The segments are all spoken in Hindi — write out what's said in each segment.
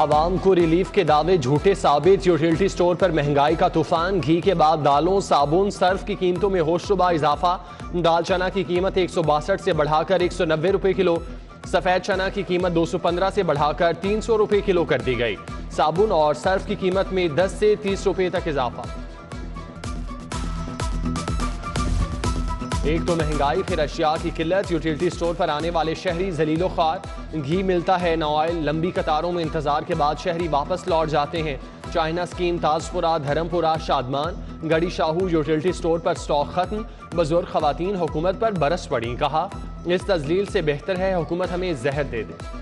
आवाम को रिलीफ के दावे झूठे साबित, यूटिलिटी स्टोर पर महंगाई का तूफान। घी के बाद दालों, साबुन, सर्फ की कीमतों में होशरुबा इजाफा। दाल चना की कीमत 162 से बढ़ाकर 190 रुपए किलो, सफेद चना की कीमत 215 से बढ़ाकर 300 रुपए किलो कर दी गई। साबुन और सर्फ की कीमत में 10 से 30 रुपए तक इजाफा। एक तो महंगाई, फिर अशिया की किल्लत। यूटिलिटी स्टोर पर आने वाले शहरी जलीलो ख्वार। घी मिलता है न ऑयल, लंबी कतारों में इंतजार के बाद शहरी वापस लौट जाते हैं। चाइना स्कीम, ताजपुरा, धर्मपुरा, शादमान, गड़ी शाहू यूटिलिटी स्टोर पर स्टॉक खत्म। बुजुर्ग खवातीन हुकूमत पर बरस पड़ी, कहा इस तजलील से बेहतर है हुकूमत हमें जहर दे दे।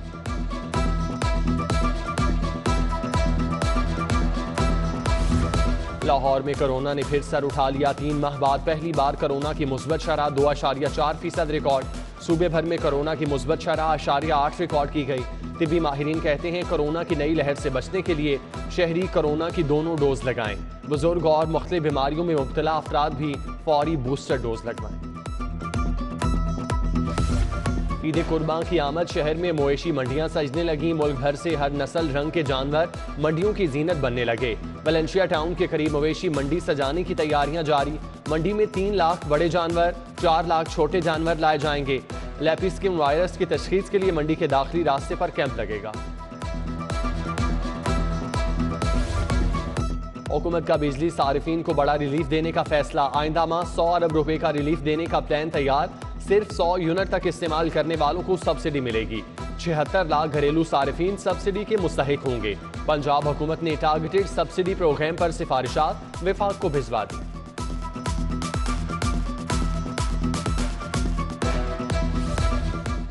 लाहौर में कोरोना ने फिर सर उठा लिया। 3 माह बाद पहली बार कोरोना की मुस्बत शरह 2.4% रिकॉर्ड। सूबे भर में कोरोना की मुस्बत शरह 8.8 रिकॉर्ड की गई। तिब्बी माहिरीन कहते हैं कोरोना की नई लहर से बचने के लिए शहरी कोरोना की दोनों डोज लगाएं। बुजुर्ग और मुख्तलिफ बीमारियों में मुब्तला अफराद भी फौरी बूस्टर डोज लगवाएं। ईद कुर्बान की आमद, शहर में मवेशी मंडियां सजने लगी। मुल्क भर से हर नस्ल रंग के जानवर मंडियों की जीनत बनने लगे। वलेंशिया टाउन के करीब मवेशी मंडी सजाने की तैयारियां जारी। मंडी में 3 लाख बड़े जानवर, 4 लाख छोटे जानवर लाए जाएंगे। लेपिस्किन वायरस की तशखीस के लिए मंडी के दाखिली रास्ते पर कैंप लगेगा। हुकूमत का बिजली सारिफीन को बड़ा रिलीफ देने का फैसला। आइंदा माह 100 अरब रुपए का रिलीफ देने का प्लान तैयार। सिर्फ 100 यूनिट तक इस्तेमाल करने वालों को सब्सिडी मिलेगी। 76 लाख घरेलू सारिफीन सब्सिडी के मुस्तहिक होंगे। पंजाब हुकूमत ने टारगेटेड सब्सिडी प्रोग्राम पर सिफारिशात विफाक को भिजवा दी।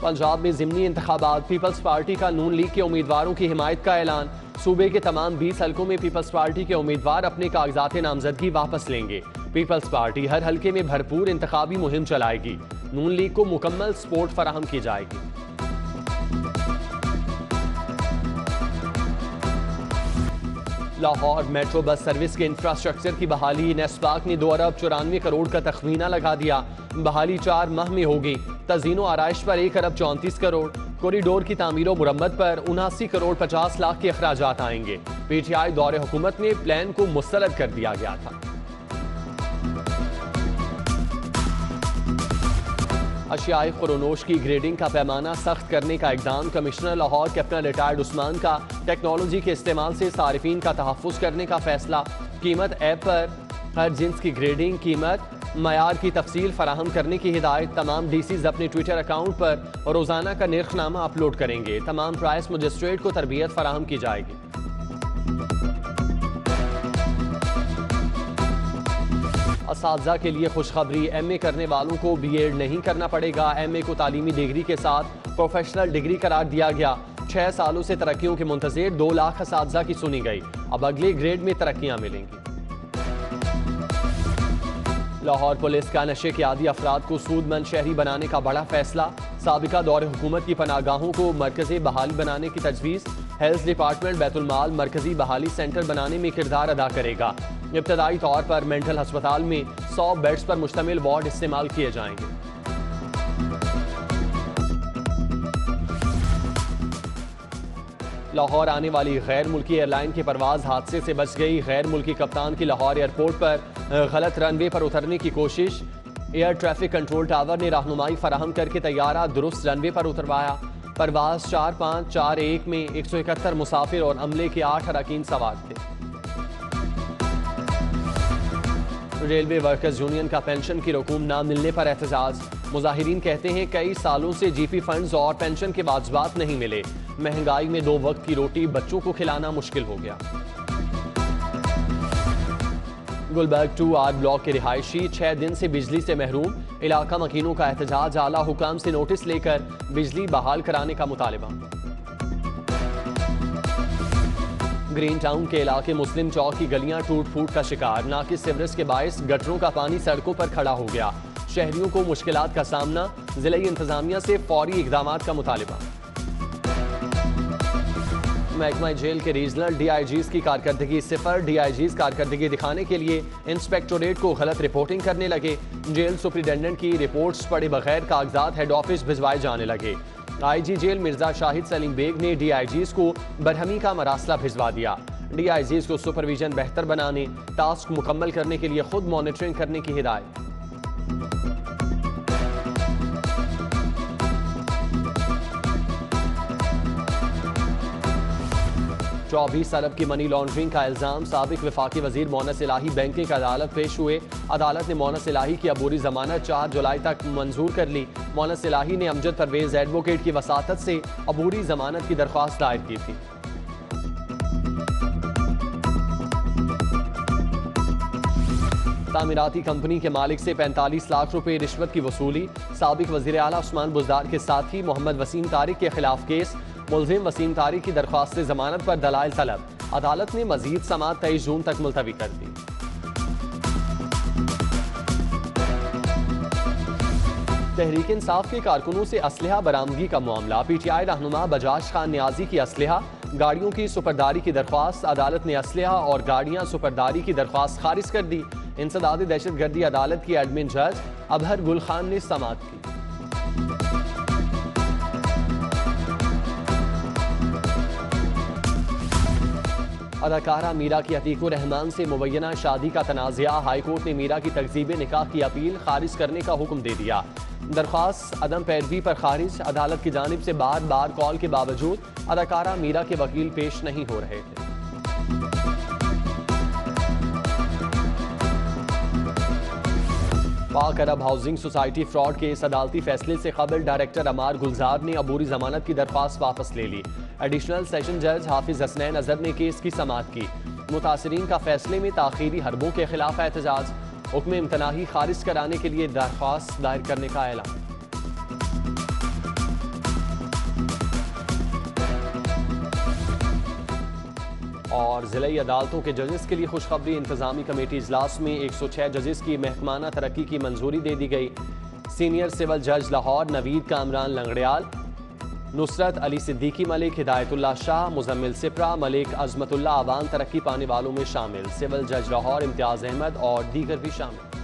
पंजाब में ज़िमनी इंतखाबात, पीपल्स पार्टी का नून लीग के उम्मीदवारों की हिमायत का ऐलान। सूबे के तमाम 20 हलकों में पीपल्स पार्टी के उम्मीदवार अपने कागजात नामजदगी वापस लेंगे। पीपल्स पार्टी हर हलके में भरपूर इंतखाबी मुहिम चलाएगी। नून लीग को मुकम्मल सपोर्ट फराहम की जाएगी। लाहौर मेट्रो बस सर्विस के इंफ्रास्ट्रक्चर की बहाली। नेस्पाक ने 2 अरब 94 करोड़ का तखमीना लगा दिया। बहाली 4 माह में होगी। तज़ीनो आराइश पर 1 अरब 34 करोड़। कॉरिडोर की तामीर मुरम्मत पर 79 करोड़ 50 लाख के अखराजात आएंगे। पीटीआई दौरे हुकूमत में प्लान को मुस्तरद कर दिया गया था। अशियाई खुरोनोश की ग्रेडिंग का पैमाना सख्त करने का इकदाम। Commissioner Lahore captain retired Usman का टेक्नोलॉजी के इस्तेमाल से सारिफीन का तहफ़्फ़ुज़ करने का फैसला। कीमत ऐप पर हर जिन्स की ग्रेडिंग, कीमत, मयार की तफसील फराहम करने की हिदायत। तमाम डीसीज अपने ट्विटर अकाउंट पर रोज़ाना का निर्खनामा अपलोड करेंगे। तमाम प्राइस मजिस्ट्रेट को तरबियत फराहम की जाएगी। असातिज़ा के लिए खुशखबरी, एमए करने वालों को बीएड नहीं करना पड़ेगा। एमए को तालीमी डिग्री के साथ प्रोफेशनल डिग्री करार दिया गया। 6 सालों से तरक्कियों के मुंतज़िर 2 लाख असातिज़ा की सुनी गई। अब अगले ग्रेड में तरक्कियां मिलेंगी। लाहौर पुलिस का नशे के आदी अफराद को सूदमंद शहरी बनाने का बड़ा फैसला। साबिका दौरे हुकूमत की पनागाहों को मरकज़ी बहाली बनाने की तजवीज़। हेल्थ डिपार्टमेंट बैतुल माल मरकज़ी बहाली सेंटर बनाने में किरदार अदा करेगा। इब्तदाई तौर पर मेंटल अस्पताल में 100 बेड्स पर मुश्तमिल वार्ड इस्तेमाल किए जाएंगे। लाहौर आने वाली गैर मुल्की एयरलाइन की परवाज हादसे से बच गई। गैर मुल्की कप्तान की लाहौर एयरपोर्ट पर गलत रनवे पर उतरने की कोशिश। एयर ट्रैफिक कंट्रोल टावर ने रहनुमाई फराहम करके तैयारा दुरुस्त रनवे पर उतरवाया। परवाज 4541 में 171 मुसाफिर और अमले के 8 अरकान सवार थे। रेलवे वर्कर्स यूनियन का पेंशन की रकूम न मिलने पर एहतजाज। मुजाहिरीन कहते हैं कई सालों से जीपी फंड्स और पेंशन के वाजिबात नहीं मिले। महंगाई में 2 वक्त की रोटी बच्चों को खिलाना मुश्किल हो गया। गुलबर्ग 2 ब्लॉक के रिहायशी 6 दिन से बिजली से महरूम। इलाका मकीनों का एहतजाज। आला हुकाम से नोटिस लेकर बिजली बहाल कराने का मुतालबा। ग्रीन टाउन के इलाके मुस्लिम चौक की गलियां टूट फूट का शिकार। नाकिस सिवरेज के बायस गटरों का पानी सड़कों पर खड़ा हो गया। शहरियों को मुश्किलात का सामना। जिला इंतजामिया से फौरी इकदामात का मुतालबा। महकमा जेल के रीजनल डीआईजीज की कारकर्दगी 0। डीआईजीज कारकर्दगी दिखाने के लिए इंस्पेक्टोरेट को गलत रिपोर्टिंग करने लगे। जेल सुप्रिटेंडेंट की रिपोर्ट्स पढ़े बगैर कागजात हेड ऑफिस भिजवाए जाने लगे। IG जेल मिर्जा शाहिद सलीम बेग ने DIGs को बरहमी का मरासला भिजवा दिया। DIGs को सुपरविजन बेहतर बनाने, टास्क मुकम्मल करने के लिए खुद मॉनिटरिंग करने की हिदायत। चौबीस अरब की मनी लॉन्ड्रिंग का इल्जाम साबिक वफाकी वजीर मोनस इलाही बैंकिंग की अदालत पेश हुए। अदालत ने मोनस इलाही की अबूरी जमानत 4 जुलाई तक मंजूर कर ली। मोनस इलाही ने अमजद परवेज एडवोकेट की वसातत से अबूरी जमानत की दरख्वास्त दायर की थी। तामीराती कंपनी के मालिक से 45 लाख रुपए रिश्वत की वसूली। साबिक वजीर आला उस्मान बुज़दार के साथी मोहम्मद वसीम तारिक के खिलाफ केस। मुलजिम वसीम तारिक की दरख्वास्त से जमानत पर दलाइल तलब। अदालत ने मजीद समाअत 23 जून तक मुलतवी कर दी। तहरीक इंसाफ के कारकुनों से असलहा बरामदगी का मामला। PTI रहनुमा बजाज खान न्याजी की असलहा गाड़ियों की सुपरदारी की दरख्वास्त। अदालत ने असलहा और गाड़ियां सुपरदारी की दरख्वास्त खारिज कर दी। इंसदाद दहशतगर्दी अदालत की एडमिन जज अबहर गुल खान ने समाअत की। अदाकारा मीरा की अतीकुर रहमान से मुबैना शादी का तनाज़ा। हाईकोर्ट ने मीरा की तकजीब निकाह की अपील खारिज करने का हुक्म दे दिया। दरख्वास्त अदम पैरवी पर खारिज। अदालत की जानिब से बार बार कॉल के बावजूद अदाकारा मीरा के वकील पेश नहीं हो रहे थे। पाक अरब हाउसिंग सोसाइटी फ्रॉड केस अदालती फैसले से कबल डायरेक्टर अमार गुलजार ने अबूरी जमानत की दरख्वास्त वापस ले ली। एडिशनल सेशन जज हाफिज हसनैन अजहर ने केस की समाअत की। मुतासरीन का फैसले में ताखीरी हरबों के खिलाफ एहतजाज। हुक्म इम्तनाही खारिज कराने के लिए दरख्वास्त दायर करने का ऐलान। और ज़िले अदालतों के जजेस के लिए खुशखबरी। इंतजामी कमेटी इजलास में 106 जजेस की महकमाना तरक्की की मंजूरी दे दी गई। सीनियर सिविल जज लाहौर नवीद कामरान लंगड़ियाल, नुसरत अली सिद्दीकी मलिक, हिदायतुल्लाह शाह, मुजम्मिल सिप्रा मलिक, अजमतुल्लाह आवान तरक्की पाने वालों में शामिल। सिविल जज लाहौर इम्तियाज अहमद और दीगर भी शामिल।